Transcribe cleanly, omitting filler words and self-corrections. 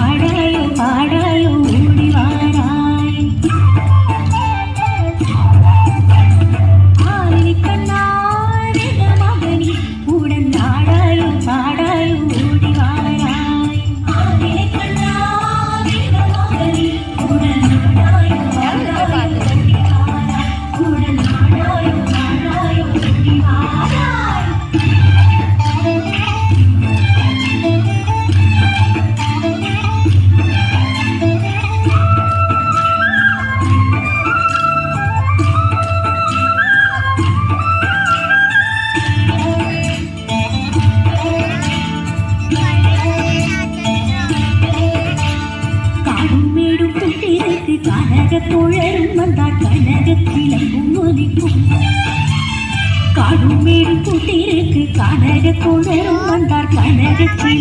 ஆடாயோ பாடாயோ ஓடி வாராய் ஆலி கண்ணாய் மகனி உடன் ஆடாயோ பாடாயோ ஓடி வாராய் ஆலி கண்ணாய் மகனி உடன் ஆடாயோ பாடாயோ ஓடி வாராய் உடன் ஆடாயோ பாடாயோ ஓடி வாராய் கனகத்தோழரும் வந்தார் கனகத்திலங்கும் ஒலிக்கும் காடும் மேடும் கூட்டிருக்கு கனகத்தோழரும் வந்தார் கனகத்தில்